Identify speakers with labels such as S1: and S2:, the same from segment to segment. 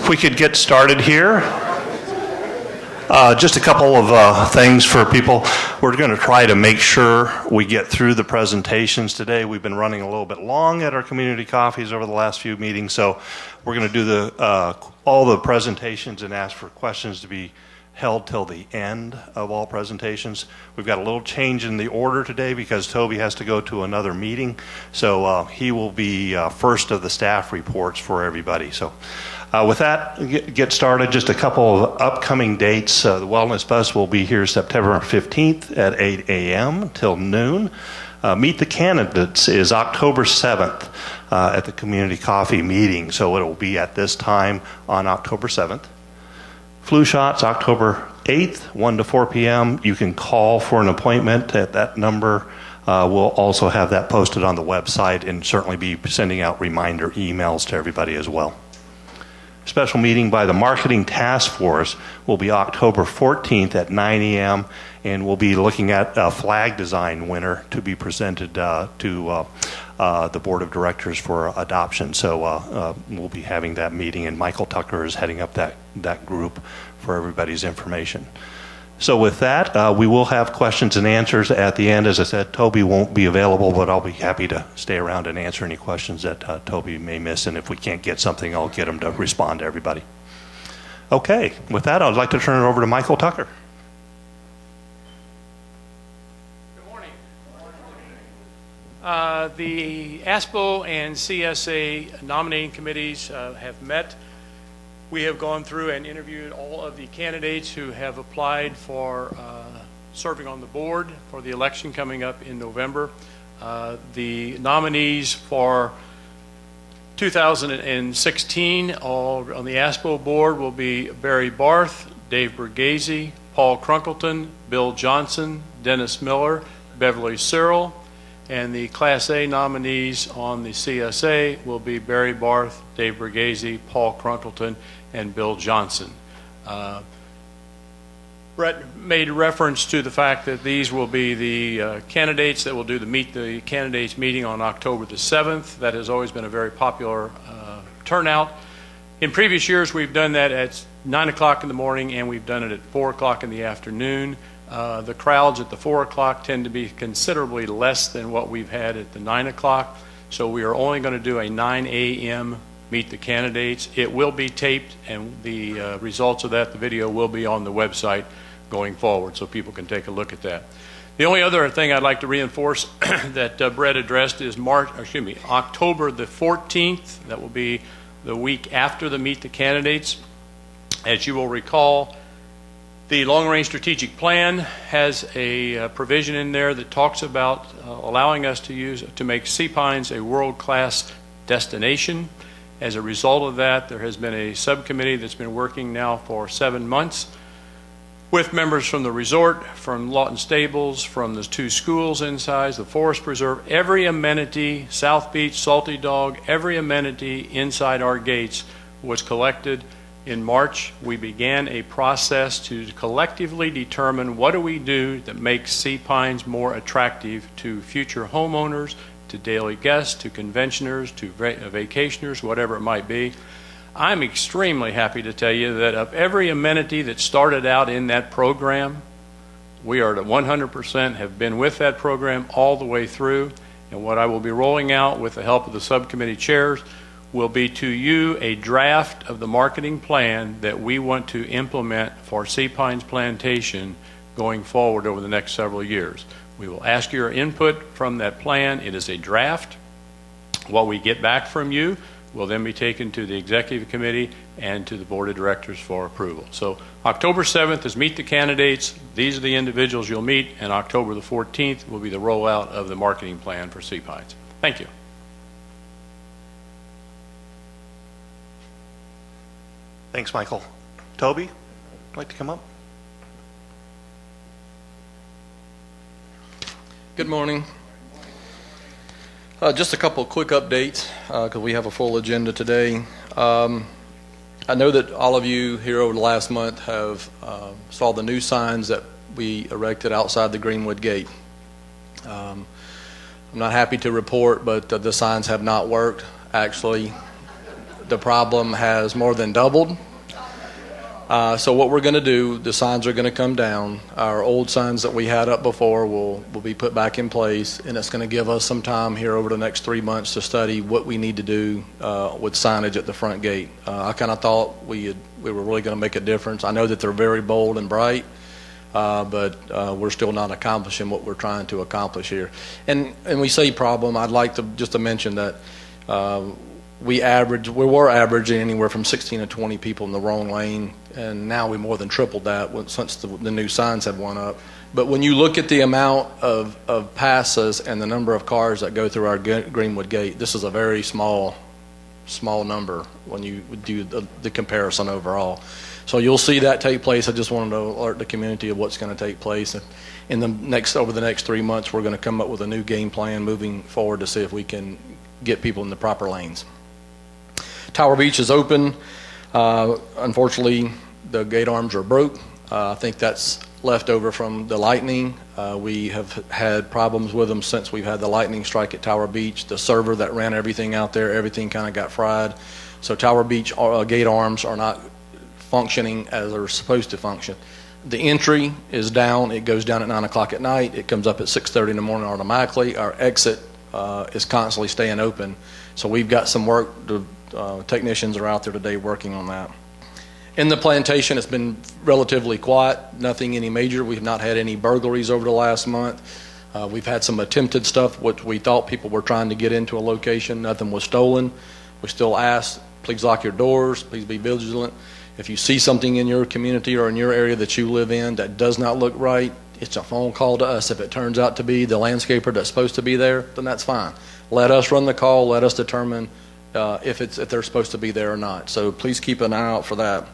S1: If we could get started here. Just a couple of things for people. We're going to try to make sure we get through the presentations today. We've been running a little bit long at our community coffees over the last few meetings, so we're going to do all the presentations and ask for questions to be held till the end of all presentations. We've got a little change in the order today because Toby has to go to another meeting, so he will be first of the staff reports for everybody. So with that, get started. Just a couple of upcoming dates. The Wellness Bus will be here September 15th at 8 a.m. till noon. Meet the Candidates is October 7th at the Community Coffee meeting, so it will be at this time on October 7th. Flu shots, October 8th, 1 to 4 p.m. You can call for an appointment at that number. We'll also have that posted on the website and certainly be sending out reminder emails to everybody as well. Special meeting by the Marketing Task Force will be October 14th at 9 a.m. and we'll be looking at a flag design winner to be presented to the Board of Directors for adoption. So we'll be having that meeting, and Michael Tucker is heading up that group for everybody's information. So with that, we will have questions and answers at the end. As I said, Toby won't be available, but I'll be happy to stay around and answer any questions that Toby may miss, and if we can't get something, I'll get him to respond to everybody. Okay, with that, I'd like to turn it over to Michael Tucker.
S2: The ASPO and CSA nominating committees have met. We have gone through and interviewed all of the candidates who have applied for serving on the board for the election coming up in November. The nominees for 2016 all on the ASPO board will be Barry Barth, Dave Borghese, Paul Crunkleton, Bill Johnson, Dennis Miller, Beverly Cyril. And the Class A nominees on the CSA will be Barry Barth, Dave Borghese, Paul Crunkleton, and Bill Johnson. Brett made reference to the fact that these will be the candidates that will do the Meet the Candidates meeting on October the 7th. That has always been a very popular turnout. In previous years, we've done that at 9 o'clock in the morning, and we've done it at 4 o'clock in the afternoon. The crowds at the 4 o'clock tend to be considerably less than what we've had at the 9 o'clock. So we are only going to do a 9 a.m. Meet the Candidates. It will be taped, and the results of that, the video, will be on the website going forward, so people can take a look at that. The only other thing I'd like to reinforce that Brett addressed is October the 14th. That will be the week after the Meet the Candidates. As you will recall, the long-range strategic plan has a provision in there that talks about allowing us to make Sea Pines a world-class destination. As a result of that, there has been a subcommittee that's been working now for 7 months with members from the resort, from Lawton Stables, from the 2 schools inside, the Forest Preserve, every amenity, South Beach, Salty Dog, every amenity inside our gates was collected. In March, we began a process to collectively determine what do we do that makes Sea Pines more attractive to future homeowners, to daily guests, to conventioners, to vacationers, whatever it might be. I'm extremely happy to tell you that of every amenity that started out in that program, we are at 100% have been with that program all the way through. And what I will be rolling out with the help of the subcommittee chairs will be to you a draft of the marketing plan that we want to implement for Sea Pines Plantation going forward over the next several years. We will ask your input from that plan. It is a draft. What we get back from you will then be taken to the executive committee and to the board of directors for approval. So October 7th is Meet the Candidates. These are the individuals you'll meet, and October the 14th will be the rollout of the marketing plan for Sea Pines. Thank you.
S1: Thanks, Michael. Toby, like to come up?
S3: Good morning. Just a couple of quick updates because we have a full agenda today. I know that all of you here over the last month have saw the new signs that we erected outside the Greenwood Gate. I'm not happy to report, but the signs have not worked. Actually, the problem has more than doubled. So what we're going to do, the signs are going to come down. Our old signs that we had up before will be put back in place, and it's going to give us some time here over the next 3 months to study what we need to do with signage at the front gate. I kind of thought we were really going to make a difference. I know that they're very bold and bright, but we're still not accomplishing what we're trying to accomplish here. And we say problem, I'd like to mention that we were averaging anywhere from 16 to 20 people in the wrong lane, and now we more than tripled that since the new signs had went up. But when you look at the amount of passes and the number of cars that go through our Greenwood Gate, this is a very small number when you do the comparison overall. So you'll see that take place. I just wanted to alert the community of what's going to take place. And over the next 3 months, we're going to come up with a new game plan moving forward to see if we can get people in the proper lanes. Tower Beach is open. Unfortunately, the gate arms are broke. I think that's left over from the lightning. We have had problems with them since we've had the lightning strike at Tower Beach. The server that ran everything out there, everything kind of got fried. So Tower Beach gate arms are not functioning as they're supposed to function. The entry is down. It goes down at 9 o'clock at night. It comes up at 6:30 in the morning automatically. Our exit is constantly staying open. So we've got some work. Technicians are out there today working on that. In the plantation, it's been relatively quiet, nothing any major. We've not had any burglaries over the last month. We've had some attempted stuff, which we thought people were trying to get into a location. Nothing was stolen. We still ask, please lock your doors, please be vigilant. If you see something in your community or in your area that you live in that does not look right, it's a phone call to us. If it turns out to be the landscaper that's supposed to be there, then that's fine. Let us run the call. Let us determine if they're supposed to be there or not. So please keep an eye out for that.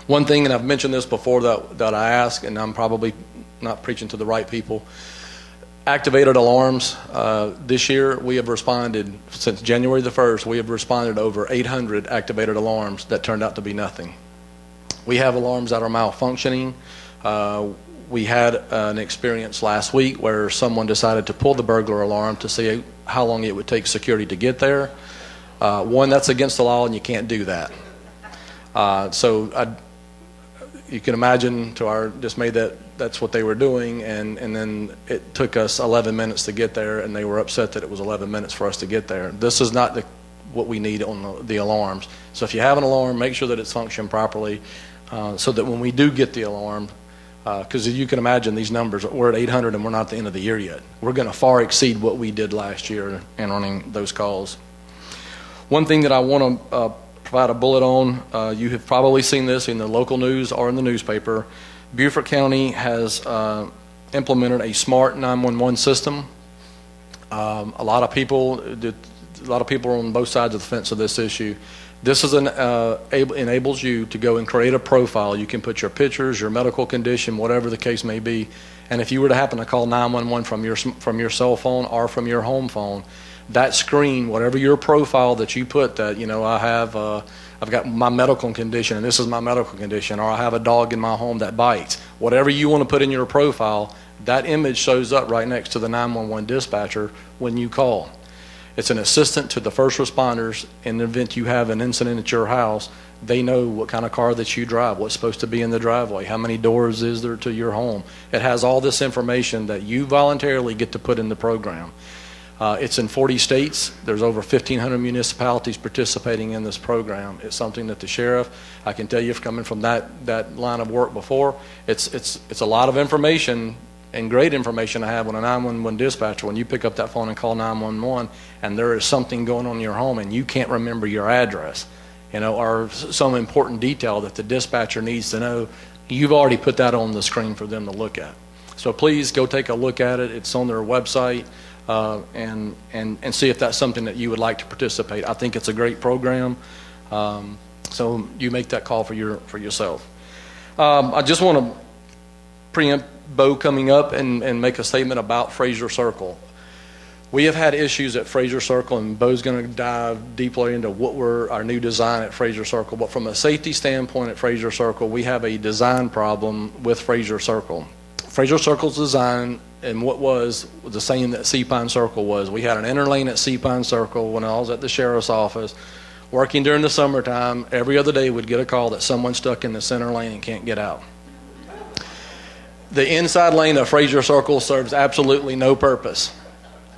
S3: One thing, and I've mentioned this before, that I ask, and I'm probably not preaching to the right people, activated alarms. This year we have responded, since January the 1st, we have responded to over 800 activated alarms that turned out to be nothing. We have alarms that are malfunctioning. We had an experience last week where someone decided to pull the burglar alarm to see how long it would take security to get there. One, that's against the law, and you can't do that. You can imagine to our dismay that that's what they were doing, and then it took us 11 minutes to get there, and they were upset that it was 11 minutes for us to get there. This is not what we need on the alarms. So if you have an alarm, make sure that it's functioning properly, so that when we do get the alarm, because you can imagine these numbers, we're at 800 and we're not at the end of the year yet. We're going to far exceed what we did last year in running those calls. One thing that I want to provide a bullet on, you have probably seen this in the local news or in the newspaper. Beaufort County has implemented a smart 911 system. A lot of people are on both sides of the fence of this issue. This enables you to go and create a profile. You can put your pictures, your medical condition, whatever the case may be. And if you were to happen to call 911 from your cell phone or from your home phone, that screen, whatever your profile that you put, that I've got my medical condition and this is my medical condition, or I have a dog in my home that bites, whatever you want to put in your profile, that image shows up right next to the 911 dispatcher when you call. It's an assistant to the first responders. In the event you have an incident at your house, they know what kind of car that you drive, what's supposed to be in the driveway, how many doors is there to your home. It has all this information that you voluntarily get to put in the program. It's in 40 states. There's over 1,500 municipalities participating in this program. It's something that the sheriff, I can tell you, coming from that line of work before, it's a lot of information and great information to have on a 911 dispatcher. When you pick up that phone and call 911 and there is something going on in your home and you can't remember your address, or some important detail that the dispatcher needs to know, you've already put that on the screen for them to look at. So please go take a look at it. It's on their website. And see if that's something that you would like to participate. I think it's a great program. So you make that call for yourself. I just want to preempt Bo coming up and make a statement about Fraser Circle. We have had issues at Fraser Circle, and Bo's going to dive deeply into what were our new design at Fraser Circle. But from a safety standpoint at Fraser Circle, we have a design problem with Fraser Circle. Fraser Circle's design and what was the same that Sea Pine Circle was. We had an inner lane at Sea Pine Circle when I was at the sheriff's office working during the summertime, every other day would get a call that someone's stuck in the center lane and can't get out. The inside lane of Fraser Circle serves absolutely no purpose.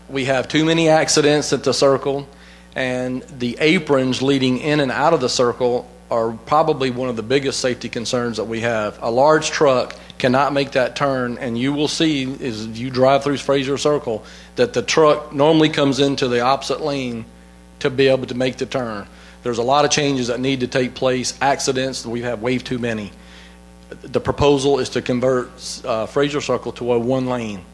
S3: We have too many accidents at the circle, and the aprons leading in and out of the circle are probably one of the biggest safety concerns that we have. A large truck cannot make that turn, and you will see as you drive through Fraser Circle that the truck normally comes into the opposite lane to be able to make the turn. There's a lot of changes that need to take place. Accidents, we have way too many. The proposal is to convert Fraser Circle to a one lane.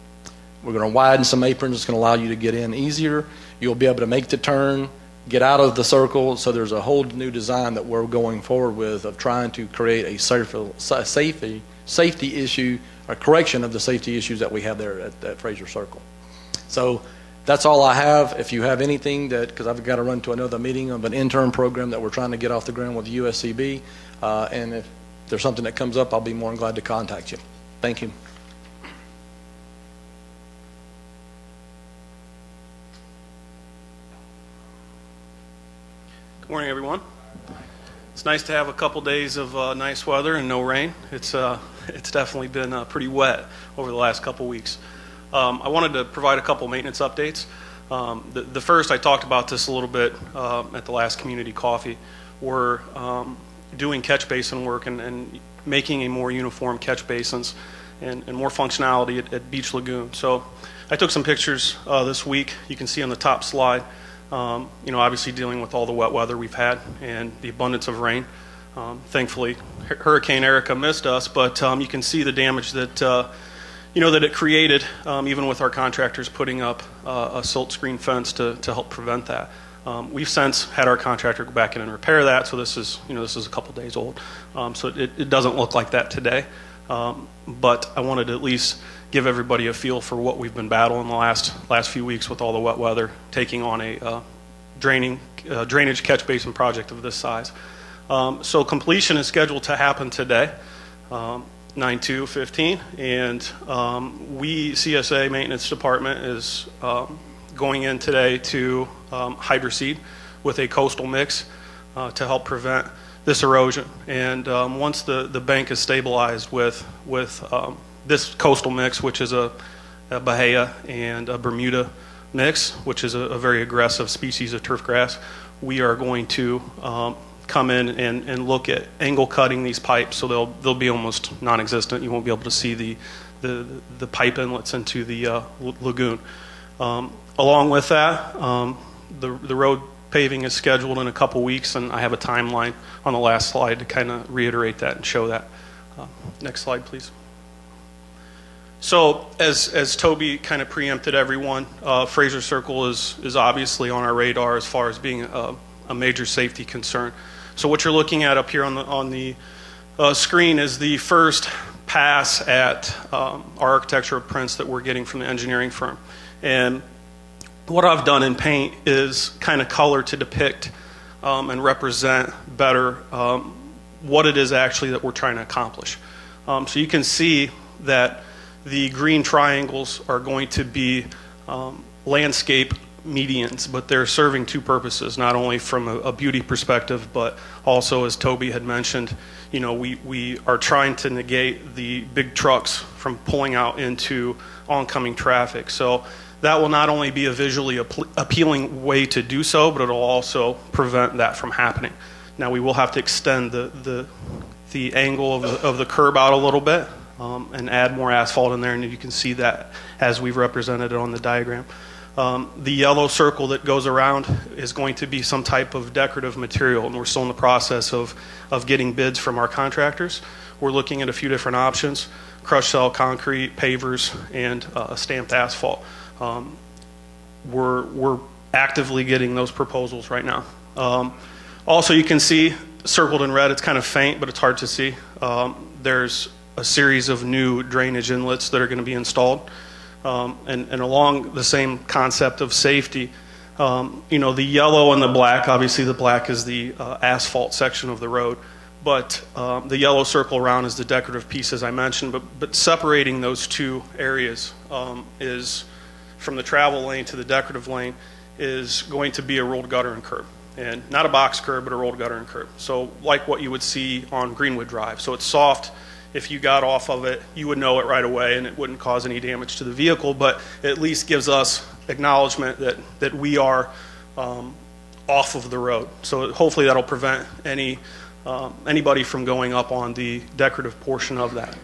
S3: We're going to widen some aprons. It's going to allow you to get in easier. You'll be able to make the turn, get out of the circle. So there's a whole new design that we're going forward with of trying to create a safety issue, a correction of the safety issues that we have there at Fraser Circle. So that's all I have. If you have anything because I've got to run to another meeting of an intern program that we're trying to get off the ground with USCB, and if there's something that comes up, I'll be more than glad to contact you. Thank you.
S4: Good morning, everyone. It's nice to have a couple days of nice weather and no rain. It's definitely been pretty wet over the last couple weeks. I wanted to provide a couple maintenance updates. The first, I talked about this a little bit at the last community coffee. We're doing catch basin work and making a more uniform catch basins and more functionality at Beach Lagoon. So I took some pictures this week. You can see on the top slide, obviously dealing with all the wet weather we've had and the abundance of rain. Thankfully, Hurricane Erica missed us, but you can see the damage that that it created, even with our contractors putting up a silt screen fence to help prevent that. We've since had our contractor go back in and repair that, so this is a couple days old. So it doesn't look like that today. But I wanted to at least give everybody a feel for what we've been battling the last few weeks with all the wet weather, taking on a drainage catch basin project of this size. So completion is scheduled to happen today, 9/2/15, and CSA Maintenance Department is going in today to hydroseed with a coastal mix to help prevent this erosion. And once the bank is stabilized with this coastal mix, which is a Bahia and a Bermuda mix, which is a very aggressive species of turf grass, we are going to come in and look at angle cutting these pipes so they'll be almost non-existent. You won't be able to see the pipe inlets into the lagoon. Along with that, the road paving is scheduled in a couple weeks, and I have a timeline on the last slide to kind of reiterate that and show that. Next slide, please. So as Toby kind of preempted everyone, Fraser Circle is obviously on our radar as far as being a major safety concern. So what you're looking at up here on the screen is the first pass at our architectural prints that we're getting from the engineering firm. And what I've done in paint is kind of color to depict and represent better what it is actually that we're trying to accomplish. So you can see that the green triangles are going to be landscape medians, but they're serving two purposes, not only from a beauty perspective, but also, as Toby had mentioned, we are trying to negate the big trucks from pulling out into oncoming traffic. So that will not only be a visually appealing way to do so, but it'll also prevent that from happening. Now we will have to extend the angle of the curb out a little bit and add more asphalt in there, and you can see that as we've represented it on the diagram. The yellow circle that goes around is going to be some type of decorative material, and we're still in the process of getting bids from our contractors. We're looking at a few different options: crushed cell concrete, pavers, and stamped asphalt. We're actively getting those proposals right now. Also, you can see circled in red, it's kind of faint, but it's hard to see. There's a series of new drainage inlets that are going to be installed. And along the same concept of safety, the yellow and the black, obviously the black is the asphalt section of the road, but the yellow circle around is the decorative piece, as I mentioned, but separating those two areas is, from the travel lane to the decorative lane, is going to be a rolled gutter and curb. and not a box curb, but a rolled gutter and curb. So like what you would see on Greenwood Drive. So it's soft. If you got off of it, you would know it right away, and it wouldn't cause any damage to the vehicle, but it at least gives us acknowledgement that we are off of the road. So hopefully that'll prevent anybody from going up on the decorative portion of that.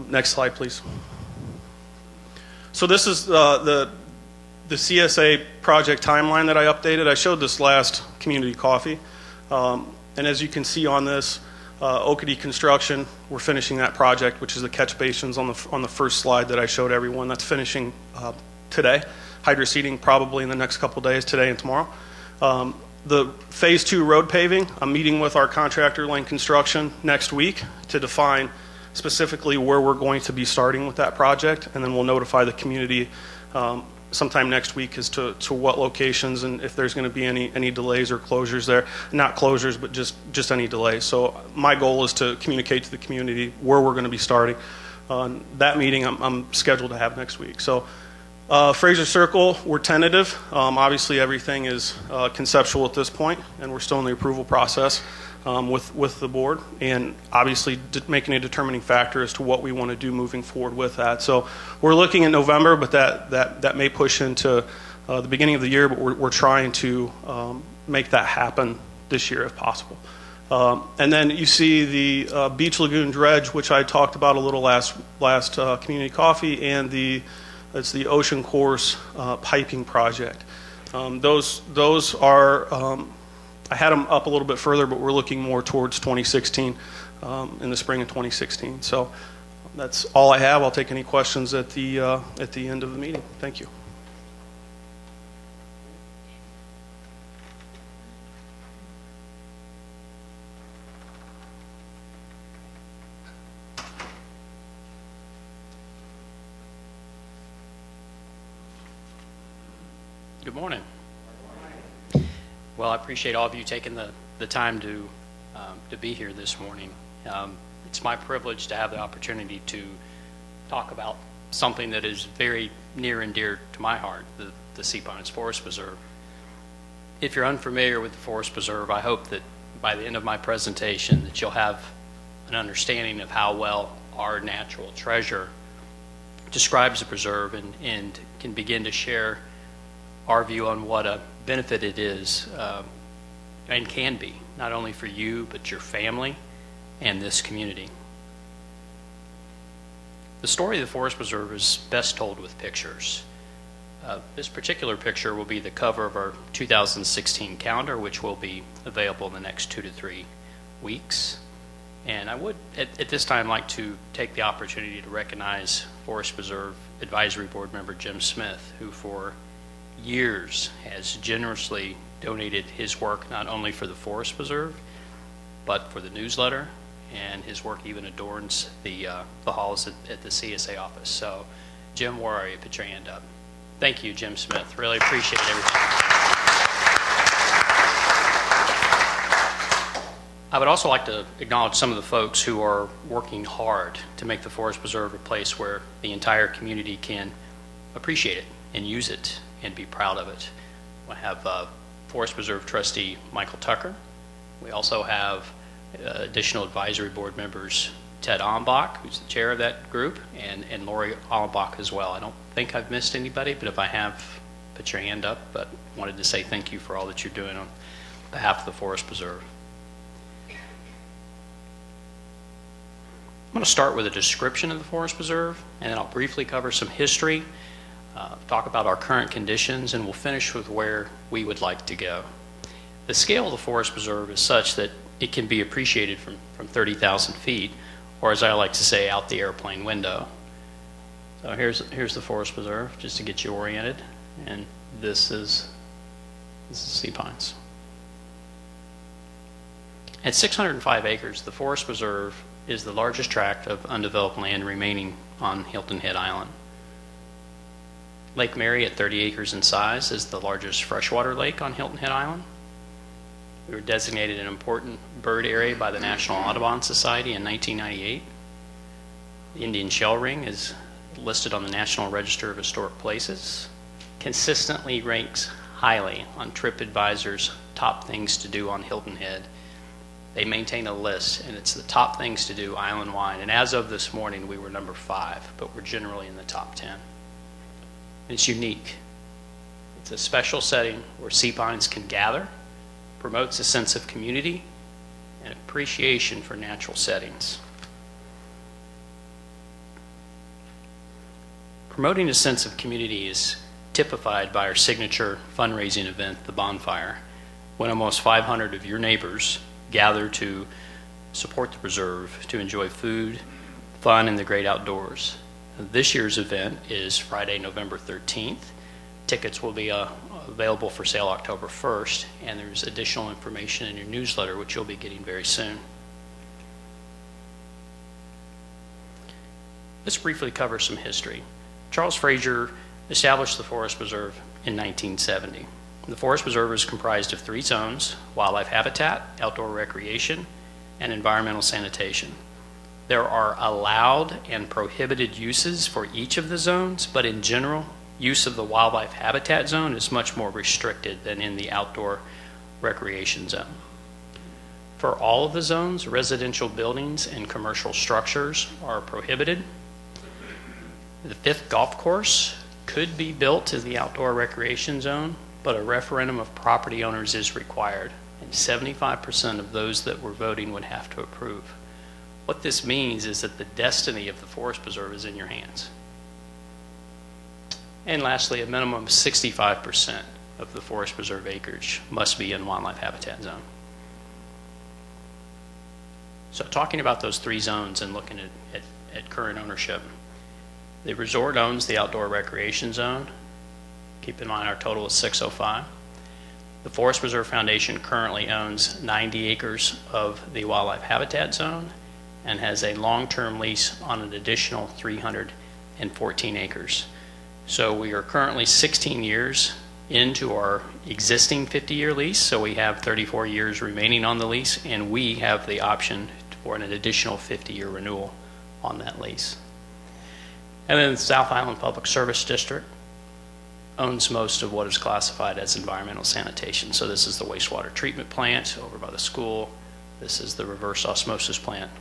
S4: Next slide, please. So this is the CSA project timeline that I updated. I showed this last community coffee. And as you can see on this, Okatee Construction, we're finishing that project, which is the catch basins on the first slide that I showed everyone. That's finishing today. Hydro seeding probably in the next couple days, today and tomorrow. The phase 2 road paving, I'm meeting with our contractor, Lane Construction, next week to define specifically where we're going to be starting with that project, and then we'll notify the community sometime next week as to what locations and if there's going to be any delays or closures there. Not closures, but just any delays. So my goal is to communicate to the community where we're going to be starting. That meeting I'm scheduled to have next week. So Fraser Circle, we're tentative. Obviously everything is conceptual at this point, and we're still in the approval process with the board, and obviously making a determining factor as to what we want to do moving forward with that. So we're looking at November, but that may push into the beginning of the year, but we're trying to make that happen this year if possible. And then you see the Beach Lagoon dredge, which I talked about a little last community coffee, and it's the Ocean Course piping project. Those are I had them up a little bit further, but we're looking more towards 2016, in the spring of 2016. So that's all I have. I'll take any questions at the end of the meeting. Thank you.
S5: Good morning. Well, I appreciate all of you taking the time to be here this morning. It's my privilege to have the opportunity to talk about something that is very near and dear to my heart, the Sea Pines Forest Preserve. If you're unfamiliar with the Forest Preserve, I hope that by the end of my presentation that you'll have an understanding of how well our natural treasure describes the preserve and can begin to share our view on what a benefit it is and can be, not only for you, but your family and this community. The story of the Forest Preserve is best told with pictures. This particular picture will be the cover of our 2016 calendar, which will be available in the next 2 to 3 weeks. And I would, at this time, like to take the opportunity to recognize Forest Preserve Advisory Board member Jim Smith, who for years has generously donated his work not only for the Forest Preserve, but for the newsletter, and his work even adorns the halls at the CSA office. So, Jim, where are you? Put your hand up. Thank you, Jim Smith. Really appreciate everything. I would also like to acknowledge some of the folks who are working hard to make the Forest Preserve a place where the entire community can appreciate it and use it and be proud of it. We have Forest Preserve trustee Michael Tucker. We also have additional advisory board members Ted Allenbach, who's the chair of that group, and Lori Allenbach as well. I don't think I've missed anybody, but if I have, put your hand up. But wanted to say thank you for all that you're doing on behalf of the Forest Preserve. I'm going to start with a description of the Forest Preserve, and then I'll briefly cover some history, talk about our current conditions, and we'll finish with where we would like to go. The scale of the Forest Preserve is such that it can be appreciated from 30,000 feet, or as I like to say, out the airplane window. So here's the Forest Preserve, just to get you oriented, and this is Sea Pines. At 605 acres, the Forest Preserve is the largest tract of undeveloped land remaining on Hilton Head Island. Lake Mary, at 30 acres in size, is the largest freshwater lake on Hilton Head Island. We were designated an important bird area by the National Audubon Society in 1998. The Indian Shell Ring is listed on the National Register of Historic Places, consistently ranks highly on TripAdvisor's top things to do on Hilton Head. They maintain a list, and it's the top things to do island-wide. And as of this morning, we were number 5, but we're generally in the top 10. It's unique. It's a special setting where sea pines can gather, promotes a sense of community and appreciation for natural settings. Promoting a sense of community is typified by our signature fundraising event, the Bonfire, when almost 500 of your neighbors gather to support the preserve, to enjoy food, fun, and the great outdoors. This year's event is Friday, November 13th. Tickets will be available for sale October 1st, and there's additional information in your newsletter, which you'll be getting very soon. Let's briefly cover some history. Charles Fraser established the Forest Preserve in 1970. The Forest Preserve is comprised of 3 zones: wildlife habitat, outdoor recreation, and environmental sanitation. There are allowed and prohibited uses for each of the zones, but in general, use of the wildlife habitat zone is much more restricted than in the outdoor recreation zone. For all of the zones, residential buildings and commercial structures are prohibited. The 5th golf course could be built in the outdoor recreation zone, but a referendum of property owners is required, and 75% of those that were voting would have to approve. What this means is that the destiny of the Forest Preserve is in your hands. And lastly, a minimum of 65% of the Forest Preserve acreage must be in wildlife habitat zone. So talking about those 3 zones and looking at current ownership, the resort owns the outdoor recreation zone. Keep in mind our total is 605. The Forest Preserve Foundation currently owns 90 acres of the wildlife habitat zone and has a long-term lease on an additional 314 acres. So we are currently 16 years into our existing 50-year lease, so we have 34 years remaining on the lease, and we have the option for an additional 50-year renewal on that lease. And then the South Island Public Service District owns most of what is classified as environmental sanitation. So this is the wastewater treatment plant over by the school. This is the reverse osmosis plant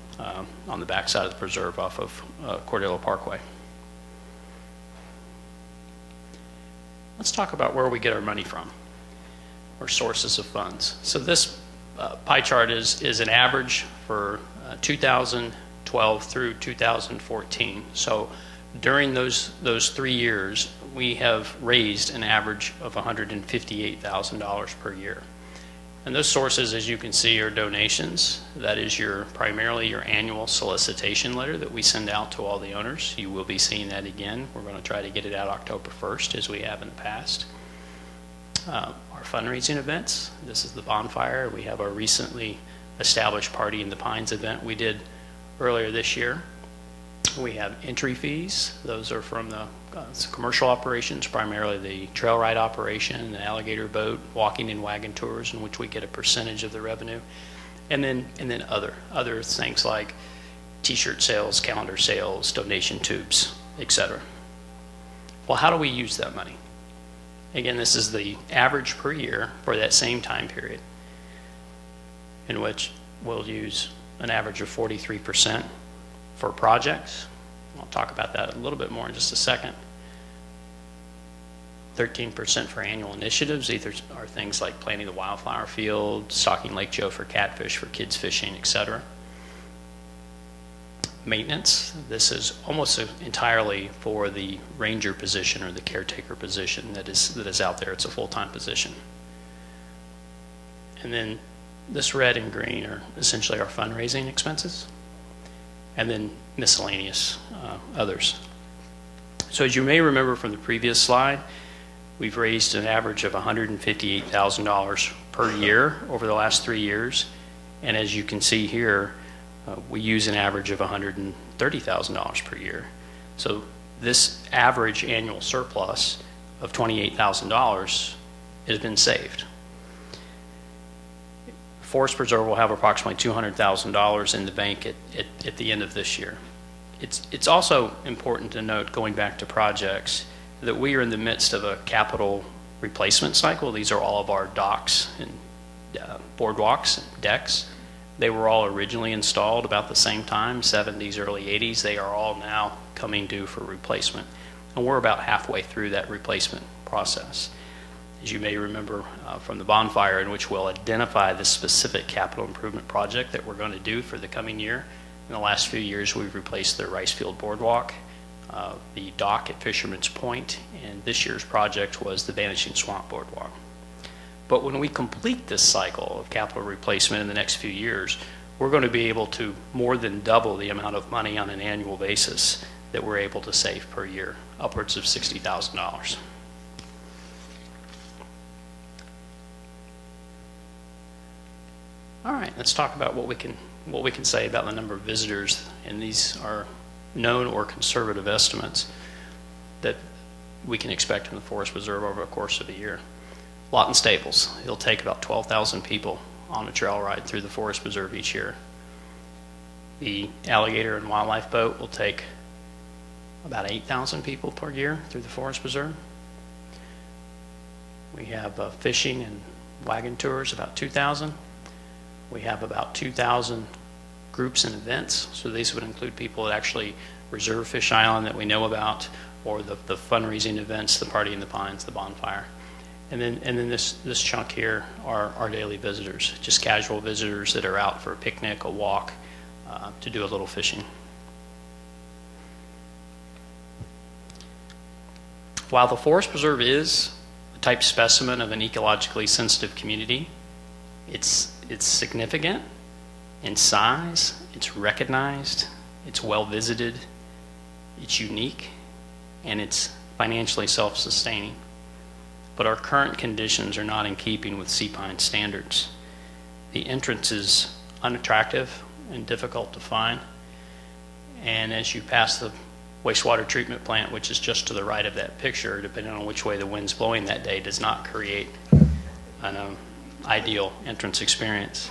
S5: on the backside of the preserve off of Cordillo Parkway. Let's talk about where we get our money from, or sources of funds. So this pie chart is an average for 2012 through 2014. So during those 3 years, we have raised an average of $158,000 per year. And those sources, as you can see, are donations. That is primarily your annual solicitation letter that we send out to all the owners. You will be seeing that again. We're going to try to get it out October 1st, as we have in the past. Our fundraising events. This is the Bonfire. We have our recently established Party in the Pines event we did earlier this year. We have entry fees. Those are from the commercial operations, primarily the trail ride operation, the alligator boat, walking and wagon tours, in which we get a percentage of the revenue. And then other things like t-shirt sales, calendar sales, donation tubes, etc. Well, how do we use that money? Again, this is the average per year for that same time period, in which we'll use an average of 43% for projects. I'll talk about that a little bit more in just a second. 13% for annual initiatives. These are things like planting the wildflower field, stocking Lake Joe for catfish, for kids fishing, etc. Maintenance. This is almost entirely for the ranger position or the caretaker position that is out there. It's a full-time position. And then this red and green are essentially our fundraising expenses, and then miscellaneous others. So as you may remember from the previous slide, we've raised an average of $158,000 per year over the last 3 years, and as you can see here, we use an average of $130,000 per year. So this average annual surplus of $28,000 has been saved. Forest Preserve will have approximately $200,000 in the bank at the end of this year. It's also important to note, going back to projects, that we are in the midst of a capital replacement cycle. These are all of our docks and boardwalks, decks. They were all originally installed about the same time, 70s, early 80s. They are all now coming due for replacement. And we're about halfway through that replacement process. As you may remember from the bonfire, in which we'll identify the specific capital improvement project that we're going to do for the coming year. In the last few years, we've replaced the Ricefield Boardwalk, the dock at Fisherman's Point, and this year's project was the Vanishing Swamp Boardwalk. But when we complete this cycle of capital replacement in the next few years, we're going to be able to more than double the amount of money on an annual basis that we're able to save per year, upwards of $60,000. All right, let's talk about what we can say about the number of visitors, and these are known or conservative estimates that we can expect in the Forest Preserve over the course of a year. Lawton Stables, it'll take about 12,000 people on a trail ride through the Forest Preserve each year. The Alligator and Wildlife Boat will take about 8,000 people per year through the Forest Preserve. We have fishing and wagon tours, about 2,000. We have about 2,000 groups and events. So these would include people that actually reserve Fish Island that we know about, or the fundraising events, the Party in the Pines, the bonfire. And then this chunk here are our daily visitors, just casual visitors that are out for a picnic, a walk, to do a little fishing. While the Forest Preserve is a type specimen of an ecologically sensitive community, it's significant in size, it's recognized, it's well visited, it's unique, and it's financially self-sustaining. But our current conditions are not in keeping with sea pine standards. The entrance is unattractive and difficult to find, and as you pass the wastewater treatment plant, which is just to the right of that picture, depending on which way the wind's blowing that day, does not create an ideal entrance experience.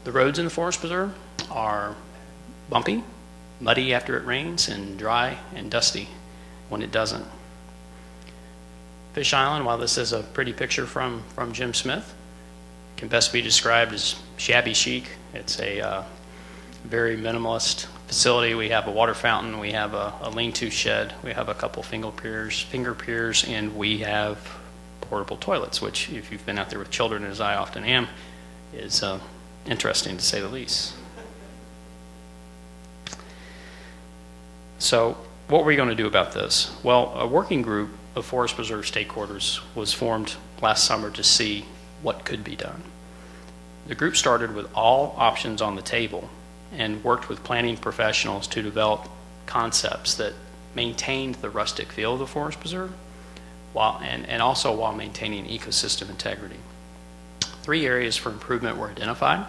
S5: The roads in the Forest Preserve are bumpy, muddy after it rains, and dry and dusty when it doesn't. Fish Island, while this is a pretty picture from Jim Smith, can best be described as shabby chic. It's a very minimalist facility. We have a water fountain, we have a lean-to shed, we have a couple finger piers, and we have portable toilets, which, if you've been out there with children, as I often am, is interesting to say the least. So what were we going to do about this? Well, a working group of Forest Preserve stakeholders was formed last summer to see what could be done. The group started with all options on the table and worked with planning professionals to develop concepts that maintained the rustic feel of the Forest Preserve and also while maintaining ecosystem integrity. 3 areas for improvement were identified.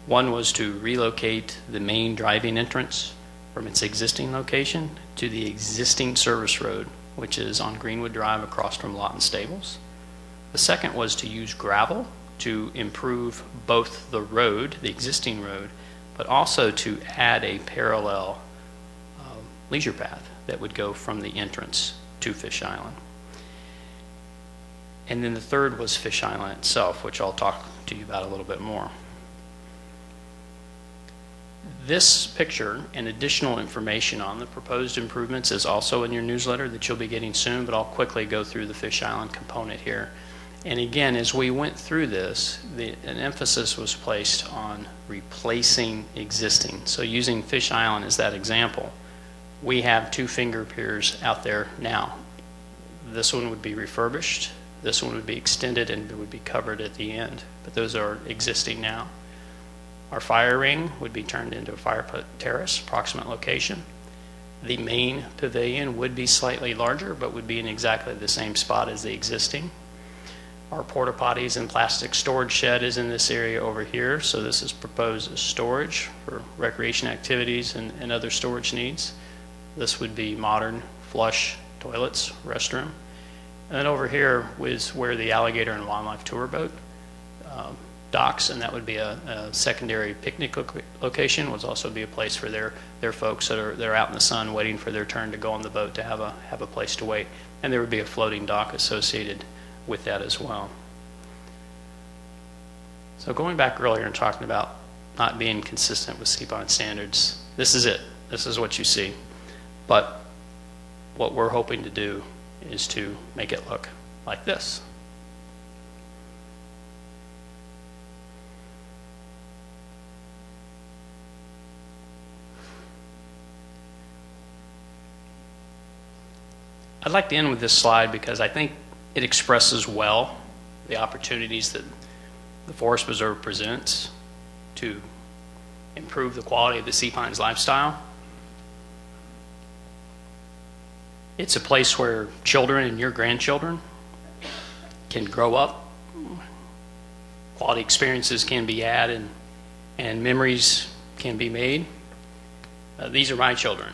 S5: One was to relocate the main driving entrance from its existing location to the existing service road, which is on Greenwood Drive across from Lawton Stables. The second was to use gravel to improve both the road, the existing road, but also to add a parallel leisure path that would go from the entrance to Fish Island. And then the third was Fish Island itself, which I'll talk to you about a little bit more. This picture and additional information on the proposed improvements is also in your newsletter that you'll be getting soon, but I'll quickly go through the Fish Island component here. And again, as we went through this, an emphasis was placed on replacing existing. So using Fish Island as that example, we have 2 finger piers out there now. This one would be refurbished, this one would be extended and would be covered at the end, but those are existing now. Our fire ring would be turned into a fire pit terrace, approximate location. The main pavilion would be slightly larger, but would be in exactly the same spot as the existing. Our porta potties and plastic storage shed is in this area over here, so this is proposed as storage for recreation activities and other storage needs. This would be modern flush toilets, restroom. And then over here is where the Alligator and Wildlife Tour boat docks, and that would be a secondary picnic location. Would also be a place for their folks that are out in the sun waiting for their turn to go on the boat to have a place to wait. And there would be a floating dock associated with that as well. So going back earlier and talking about not being consistent with sea pond standards, this is it. This is what you see. But what we're hoping to do is to make it look like this. I'd like to end with this slide because I think it expresses well the opportunities that the Forest Preserve presents to improve the quality of the sea pines lifestyle. It's a place where children and your grandchildren can grow up, quality experiences can be had, and memories can be made. These are my children,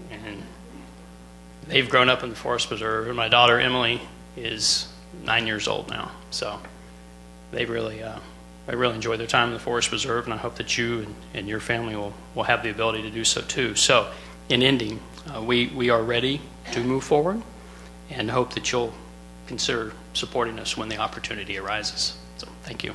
S5: and they've grown up in the Forest Preserve, and my daughter Emily is 9 years old now. So they really enjoy their time in the Forest Preserve, and I hope that you and your family will have the ability to do so too. So in ending, we are ready to move forward and hope that you'll consider supporting us when the opportunity arises. So thank you.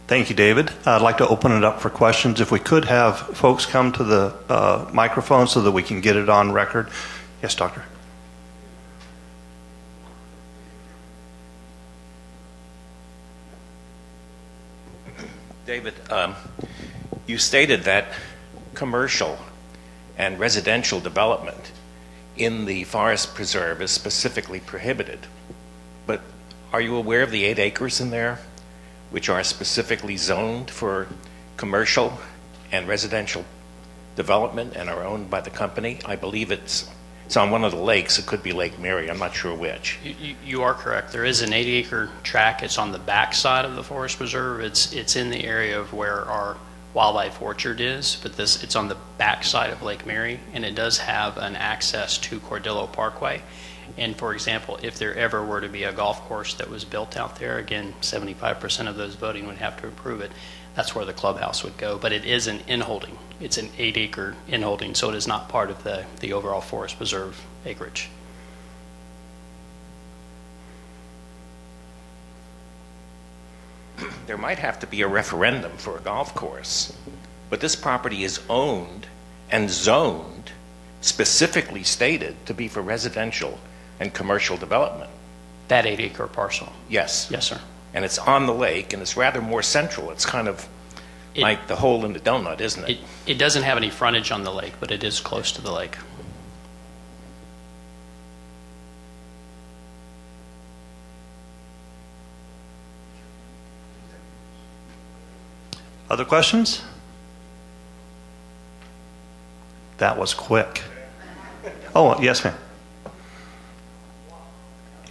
S1: Thank you, David. I'd like to open it up for questions. If we could have folks come to the microphone so that we can get it on record. Yes, Doctor.
S6: David, you stated that commercial and residential development in the forest preserve is specifically prohibited. But are you aware of the 8 acres in there which are specifically zoned for commercial and residential development and are owned by the company? I believe it's on one of the lakes. It could be Lake Mary. I'm not sure which.
S5: You are correct. There is an 80-acre tract. It's on the back side of the Forest Preserve. It's in the area of where our wildlife orchard is, but it's on the back side of Lake Mary, and it does have an access to Cordillo Parkway. And for example, if there ever were to be a golf course that was built out there, again, 75% of those voting would have to approve it. That's where the clubhouse would go. But it is an inholding. It's an 8-acre inholding, so it is not part of the overall Forest Preserve acreage.
S6: There might have to be a referendum for a golf course, but this property is owned and zoned, specifically stated to be for residential and commercial development.
S5: That 8-acre parcel?
S6: Yes.
S5: Yes, sir.
S6: And it's on the lake, and it's rather more central. It's kind of like the hole in the donut, isn't it?
S5: It doesn't have any frontage on the lake, but it is close to the lake.
S1: Other questions? That was quick. Oh, yes, ma'am.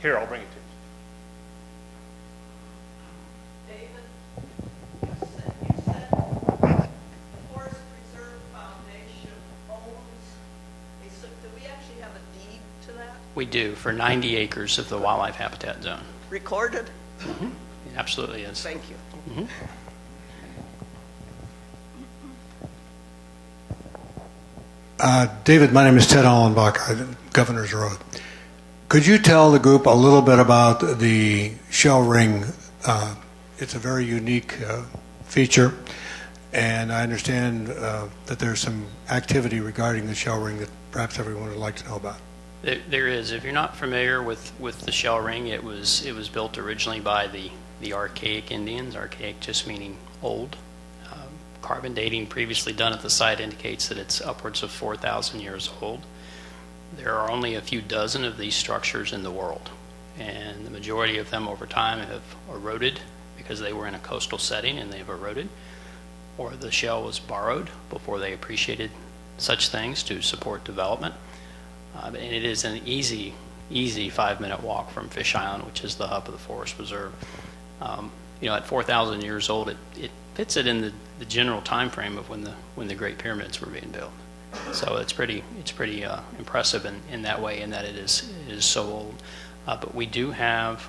S1: Here, I'll bring it to you.
S7: David, you said the Forest Preserve Foundation owns, do we actually have a deed to that?
S5: We do, for 90 acres of the wildlife habitat zone.
S7: Recorded?
S5: Mm-hmm. It absolutely is.
S7: Thank you.
S5: Mm-hmm.
S8: David, my name is Ted Allenbach, Governor's Road. Could you tell the group a little bit about the shell ring? It's a very unique feature, and I understand that there's some activity regarding the shell ring that perhaps everyone would like to know about.
S5: There is. If you're not familiar with the shell ring, it was built originally by the archaic Indians, archaic just meaning old. Carbon dating previously done at the site indicates that it's upwards of 4,000 years old. There are only a few dozen of these structures in the world, and the majority of them over time have eroded because they were in a coastal setting and they've eroded, or the shell was borrowed before they appreciated such things to support development. And it is an easy 5-minute walk from Fish Island, which is the hub of the Forest Preserve. At 4,000 years old, it fits it in the general time frame of when the Great Pyramids were being built. So it's pretty impressive in that way, in that it is so old. But we do have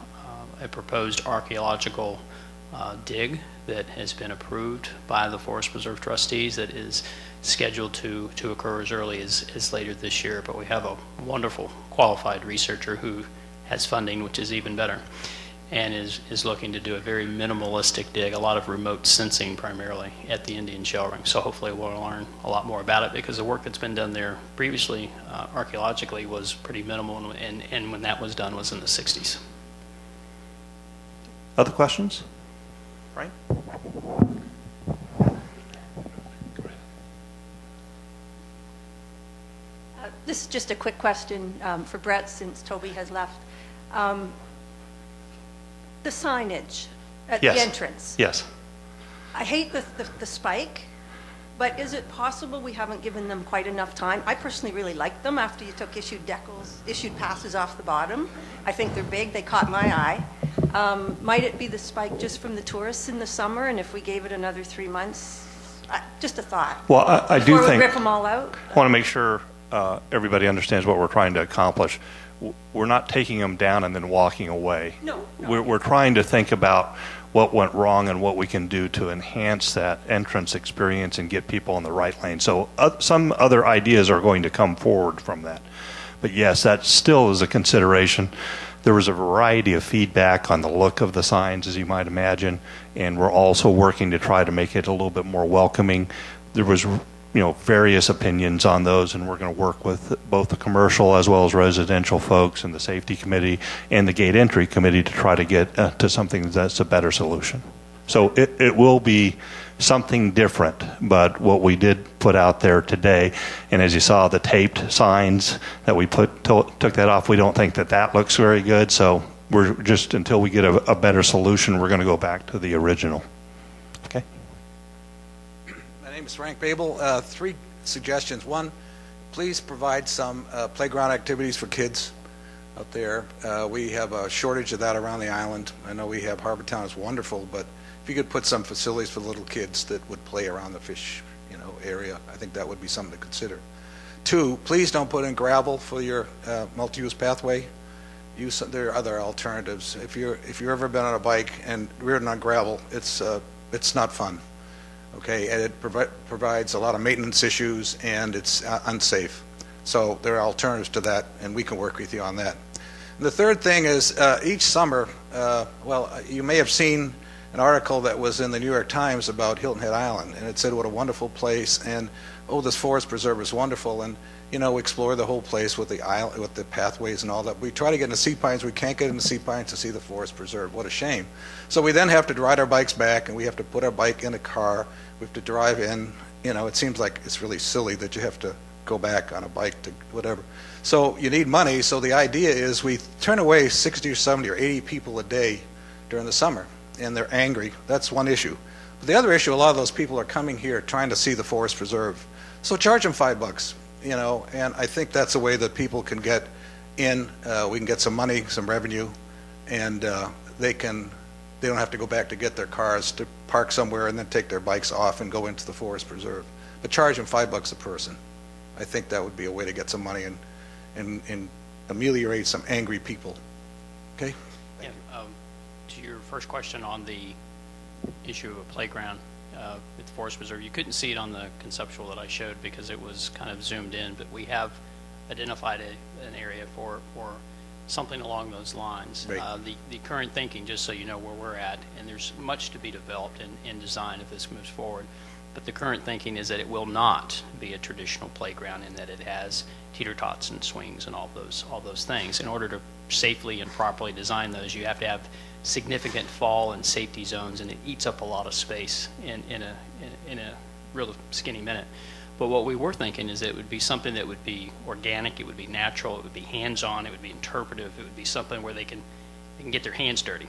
S5: a proposed archaeological dig that has been approved by the Forest Preserve trustees that is scheduled to occur as early as later this year. But we have a wonderful qualified researcher who has funding, which is even better, and is looking to do a very minimalistic dig, a lot of remote sensing primarily at the Indian shell ring. So hopefully we'll learn a lot more about it, because the work that's been done there previously archaeologically was pretty minimal, and when that was done was in the 60s.
S1: Other questions? Right?
S9: This is just a quick question for Brett, since Toby has left. The signage at the entrance.
S1: Yes.
S9: I hate the spike, but is it possible we haven't given them quite enough time? I personally really like them after you took issued passes off the bottom. I think they're big, they caught my eye. Might it be the spike just from the tourists in the summer, and if we gave it another 3 months? Just a thought.
S1: Well, I do
S9: Before we
S1: think,
S9: rip them all out?
S1: I want to make sure everybody understands what we're trying to accomplish. We're not taking them down and then walking away.
S9: No.
S1: We're trying to think about what went wrong and what we can do to enhance that entrance experience and get people in the right lane. So some other ideas are going to come forward from that. But yes, that still is a consideration. There was a variety of feedback on the look of the signs, as you might imagine, and we're also working to try to make it a little bit more welcoming. There was various opinions on those, and we're going to work with both the commercial as well as residential folks and the safety committee and the gate entry committee to try to get to something that's a better solution. So it will be something different, but what we did put out there today, and as you saw, the taped signs that we took that off, we don't think that looks very good, so we're just, until we get a better solution, we're going to go back to the original. Okay?
S10: My name is Frank Babel. 3 suggestions. 1, please provide some playground activities for kids out there. We have a shortage of that around the island. I know we have Harbortown is wonderful, but if you could put some facilities for little kids that would play around the fish, area, I think that would be something to consider. 2, please don't put in gravel for your multi-use pathway. There are other alternatives. If you've ever been on a bike and ridden on gravel, it's not fun. Okay, and it provides a lot of maintenance issues, and it's unsafe. So there are alternatives to that, and we can work with you on that. And the third thing is each summer, you may have seen an article that was in the New York Times about Hilton Head Island, and it said what a wonderful place, and this forest preserve is wonderful, and explore the whole place with the island, with the pathways and all that. We try to get into Sea Pines, we can't get into Sea Pines to see the forest preserve. What a shame. So we then have to ride our bikes back, and we have to put our bike in a car. We have to drive in. It seems like it's really silly that you have to go back on a bike to whatever. So you need money. So the idea is we turn away 60 or 70 or 80 people a day during the summer, and they're angry. That's one issue. But the other issue, a lot of those people are coming here trying to see the forest preserve. So charge them $5, and I think that's a way that people can get in. We can get some money, some revenue, and they don't have to go back to get their cars to park somewhere and then take their bikes off and go into the forest preserve. But charge them $5 a person. I think that would be a way to get some money and ameliorate some angry people. Okay?
S5: Yeah, to your first question on the issue of a playground with the Forest Preserve, you couldn't see it on the conceptual that I showed because it was kind of zoomed in, but we have identified an area for something along those lines.
S10: Right.
S5: The current thinking, just so you know where we're at, and there's much to be developed in design if this moves forward, but the current thinking is that it will not be a traditional playground in that it has teeter-tots and swings and all those things. In order to safely and properly design those, you have to have significant fall and safety zones, and it eats up a lot of space in a real skinny minute. But what we were thinking is that it would be something that would be organic, it would be natural, it would be hands-on, it would be interpretive, it would be something where they can get their hands dirty.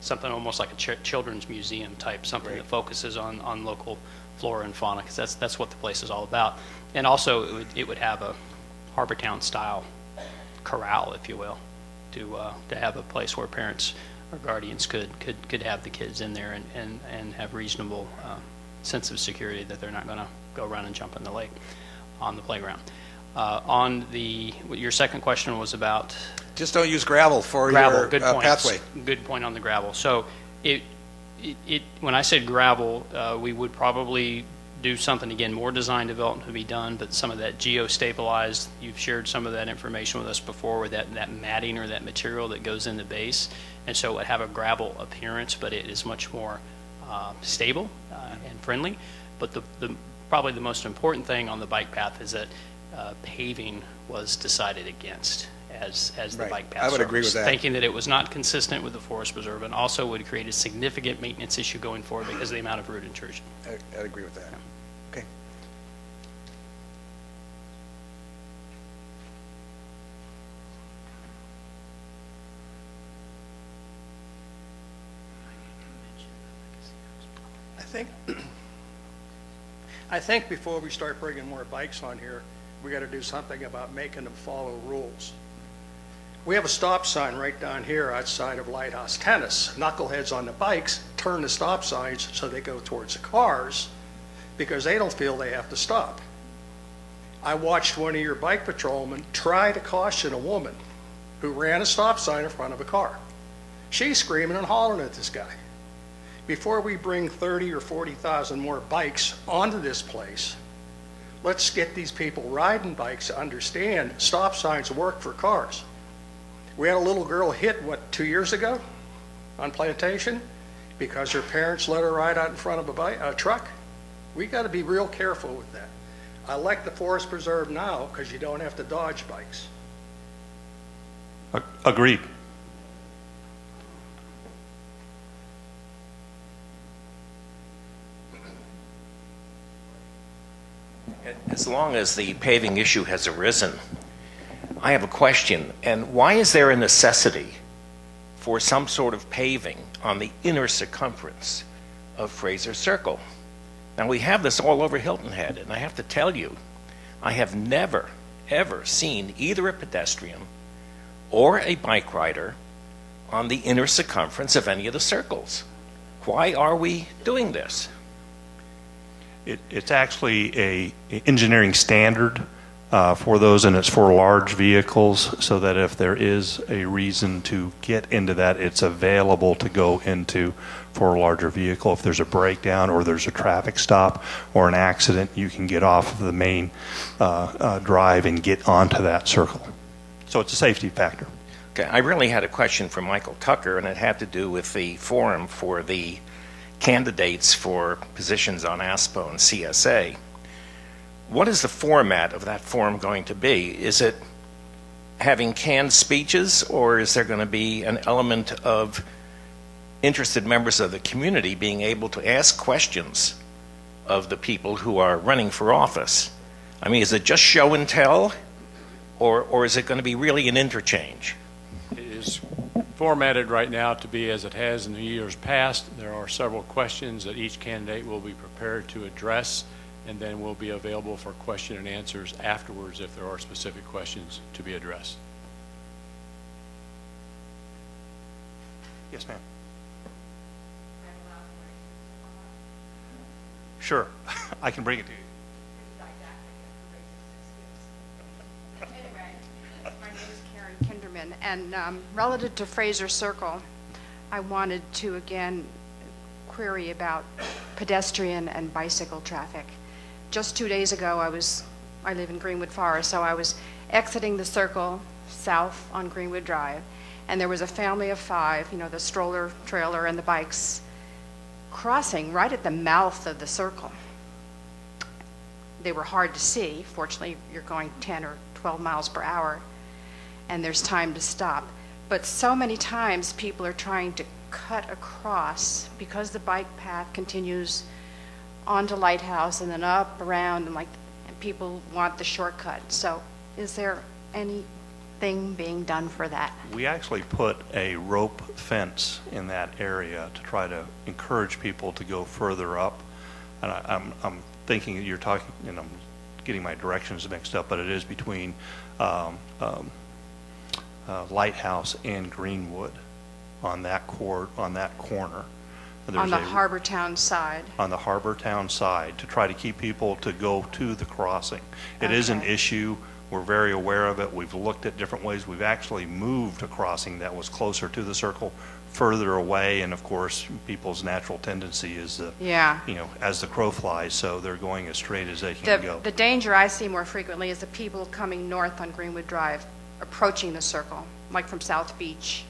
S5: Something almost like a children's museum type, something that focuses on local flora and fauna, because that's what the place is all about. And also it would have a Harbortown style corral, if you will, to have a place where parents or guardians could have the kids in there and have reasonable sense of security that they're not going to go run and jump in the lake on the playground. Your second question was about?
S10: Just don't use gravel for
S5: gravel,
S10: your
S5: good point.
S10: pathway.
S5: Good point on the gravel. So When I said gravel, we would probably do something, again, more design development to be done, but some of that geostabilized, you've shared some of that information with us before, with that matting or that material that goes in the base. And so it would have a gravel appearance, but it is much more stable and friendly. But probably the most important thing on the bike path is that paving was decided against as the
S10: Right.
S5: bike path
S10: I would agree
S5: surface,
S10: with that.
S5: thinking that it was not consistent with the forest preserve and also would create a significant maintenance issue going forward because of the amount of root intrusion.
S10: I'd agree with that. Okay.
S11: I think before we start bringing more bikes on here, we got to do something about making them follow rules. We have a stop sign right down here outside of Lighthouse Tennis. Knuckleheads on the bikes turn the stop signs so they go towards the cars because they don't feel they have to stop. I watched one of your bike patrolmen try to caution a woman who ran a stop sign in front of a car. She's screaming and hollering at this guy. Before we bring 30 or 40,000 more bikes onto this place, let's get these people riding bikes to understand stop signs work for cars. We had a little girl hit, 2 years ago on Plantation because her parents let her ride out in front of a truck. We got to be real careful with that. I like the Forest Preserve now because you don't have to dodge bikes.
S1: Agreed.
S6: As long as the paving issue has arisen, I have a question. And why is there a necessity for some sort of paving on the inner circumference of Fraser Circle? Now, we have this all over Hilton Head, and I have to tell you, I have never, ever seen either a pedestrian or a bike rider on the inner circumference of any of the circles. Why are we doing this?
S1: It's actually a engineering standard for those, and it's for large vehicles, so that if there is a reason to get into that, it's available to go into for a larger vehicle. If there's a breakdown or there's a traffic stop or an accident, you can get off of the main drive and get onto that circle. So it's a safety factor.
S6: Okay, I really had a question for Michael Tucker, and it had to do with the forum for the candidates for positions on ASPO and CSA. What is the format of that forum going to be? Is it having canned speeches, or is there going to be an element of interested members of the community being able to ask questions of the people who are running for office? I mean, is it just show and tell, or is it going to be really an interchange?
S2: It is formatted right now to be as it has in the years past. There are several questions that each candidate will be prepared to address, and then will be available for question and answers afterwards if there are specific questions to be addressed.
S1: Yes, ma'am. Sure. I can bring it to you.
S12: Kinderman, and relative to Fraser Circle, I wanted to again query about pedestrian and bicycle traffic. Just 2 days ago, I live in Greenwood Forest, so I was exiting the circle south on Greenwood Drive, and there was a family of 5, the stroller, trailer, and the bikes crossing right at the mouth of the circle. They were hard to see. Fortunately, you're going 10 or 12 miles per hour, and there's time to stop. But so many times people are trying to cut across because the bike path continues onto Lighthouse and then up, around, and people want the shortcut. So is there anything being done for that?
S1: We actually put a rope fence in that area to try to encourage people to go further up. And I'm thinking that you're talking, and I'm getting my directions mixed up, but it is between Lighthouse and Greenwood on that corner.
S12: On the Harbor Town side.
S1: On the Harbor Town side, to try to keep people to go to the crossing. It is an issue. We're very aware of it. We've looked at different ways. We've actually moved a crossing that was closer to the circle further away, and of course, people's natural tendency is that,
S12: Yeah.
S1: as the crow flies, so they're going as straight as they can go.
S12: The danger I see more frequently is the people coming north on Greenwood Drive, approaching the circle, like from South Beach,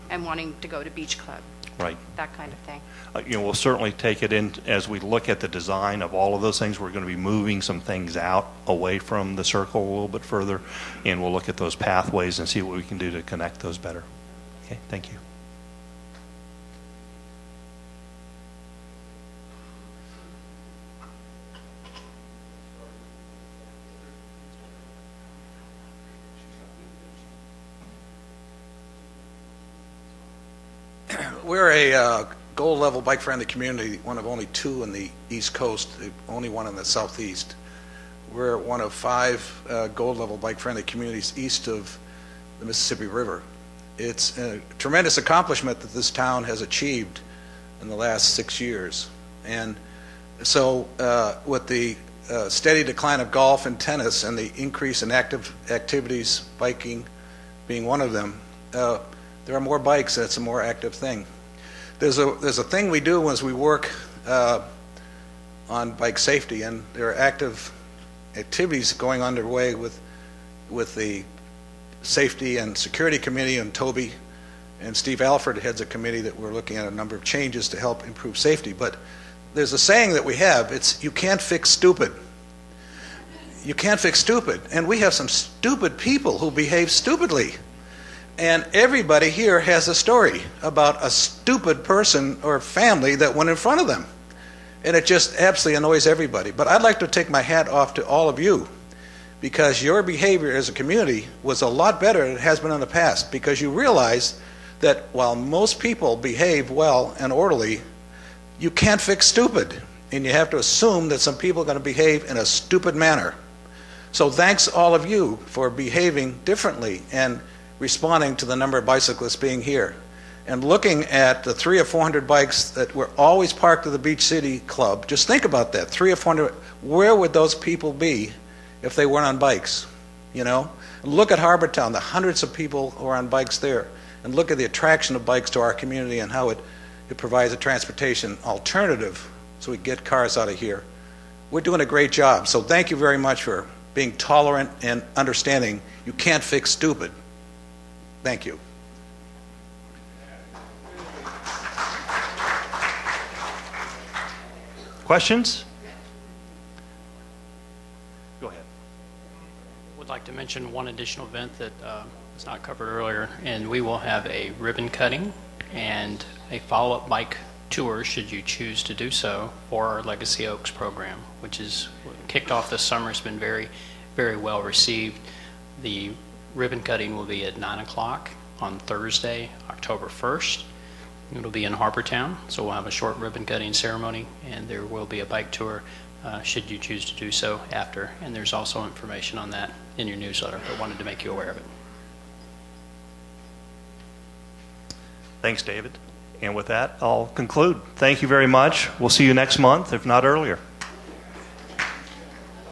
S12: and wanting to go to Beach Club,
S1: Right.
S12: that kind of thing.
S1: We'll certainly take it in as we look at the design of all of those things. We're going to be moving some things out away from the circle a little bit further, and we'll look at those pathways and see what we can do to connect those better. Okay, thank you.
S10: We're a gold-level bike-friendly community, one of only 2 in the East Coast, the only one in the Southeast. We're one of 5 gold-level bike-friendly communities east of the Mississippi River. It's a tremendous accomplishment that this town has achieved in the last 6 years. And so with the steady decline of golf and tennis and the increase in active activities, biking being one of them, there are more bikes. That's a more active thing. There's a thing we do as we work on bike safety, and there are active activities going underway with the Safety and Security Committee, and Toby and Steve Alford heads a committee that we're looking at a number of changes to help improve safety. But there's a saying that we have, it's you can't fix stupid. You can't fix stupid. And we have some stupid people who behave stupidly. And everybody here has a story about a stupid person or family that went in front of them. And it just absolutely annoys everybody. But I'd like to take my hat off to all of you, because your behavior as a community was a lot better than it has been in the past, because you realize that while most people behave well and orderly, you can't fix stupid. And you have to assume that some people are going to behave in a stupid manner. So thanks all of you for behaving differently and responding to the number of bicyclists being here. And looking at the 300 or 400 bikes that were always parked at the Beach City Club, just think about that, 300 or 400, where would those people be if they weren't on bikes? Look at Harbortown, the hundreds of people who are on bikes there, and look at the attraction of bikes to our community and how it provides a transportation alternative so we get cars out of here. We're doing a great job, so thank you very much for being tolerant and understanding you can't fix stupid. Thank you.
S1: Questions? Go ahead.
S5: Would like to mention one additional event that was not covered earlier, and we will have a ribbon cutting and a follow-up bike tour, should you choose to do so, for our Legacy Oaks program, which is kicked off this summer. It's been very, very well received. The ribbon cutting will be at 9 o'clock on Thursday, October 1st. It'll be in Harbortown, so we'll have a short ribbon cutting ceremony, and there will be a bike tour should you choose to do so after. And there's also information on that in your newsletter, but wanted to make you aware of it.
S1: Thanks, David. And with that, I'll conclude. Thank you very much. We'll see you next month, if not earlier.